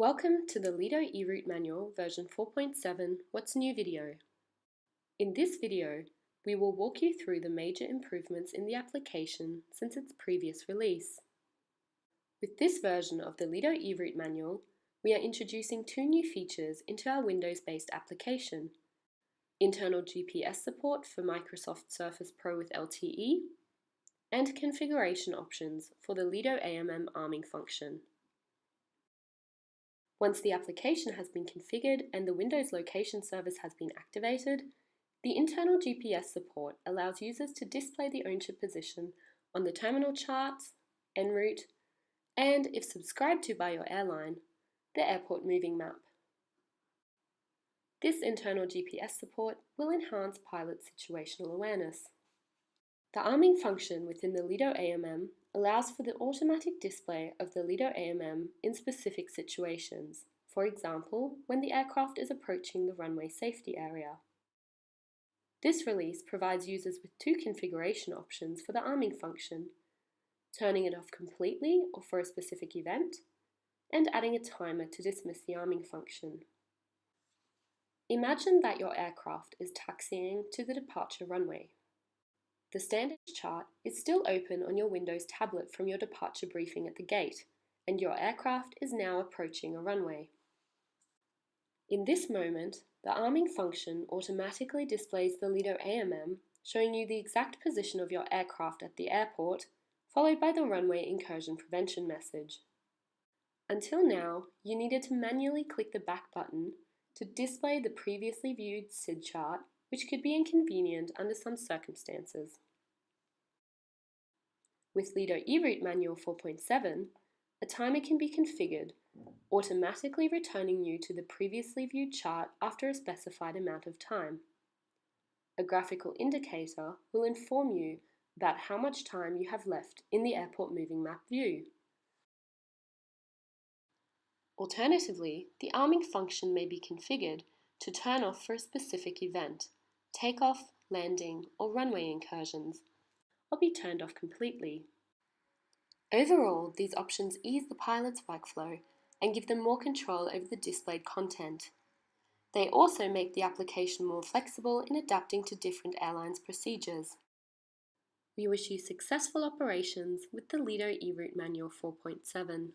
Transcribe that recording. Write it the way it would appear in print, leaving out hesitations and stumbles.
Welcome to the Lido eRouteManual version 4.7 What's New video. In this video, we will walk you through the major improvements in the application since its previous release. With this version of the Lido eRouteManual, we are introducing two new features into our Windows-based application: internal GPS support for Microsoft Surface Pro with LTE, and configuration options for the Lido AMM arming function. Once the application has been configured and the Windows location service has been activated, the internal GPS support allows users to display the ownership position on the terminal charts, en route, and, if subscribed to by your airline, the airport moving map. This internal GPS support will enhance pilot situational awareness. The arming function within the Lido AMM allows for the automatic display of the Lido AMM in specific situations, for example, when the aircraft is approaching the runway safety area. This release provides users with two configuration options for the arming function: turning it off completely or for a specific event, and adding a timer to dismiss the arming function. Imagine that your aircraft is taxiing to the departure runway. The standard chart is still open on your Windows tablet from your departure briefing at the gate, and your aircraft is now approaching a runway. In this moment, the arming function automatically displays the Lido AMM, showing you the exact position of your aircraft at the airport, followed by the runway incursion prevention message. Until now, you needed to manually click the back button to display the previously viewed SID chart, which could be inconvenient under some circumstances. With Lido eRouteManual 4.7, a timer can be configured, automatically returning you to the previously viewed chart after a specified amount of time. A graphical indicator will inform you about how much time you have left in the airport moving map view. Alternatively, the arming function may be configured to turn off for a specific event: takeoff, landing, or runway incursions, or be turned off completely. Overall, these options ease the pilot's workflow and give them more control over the displayed content. They also make the application more flexible in adapting to different airlines' procedures. We wish you successful operations with the Lido eRouteManual 4.7.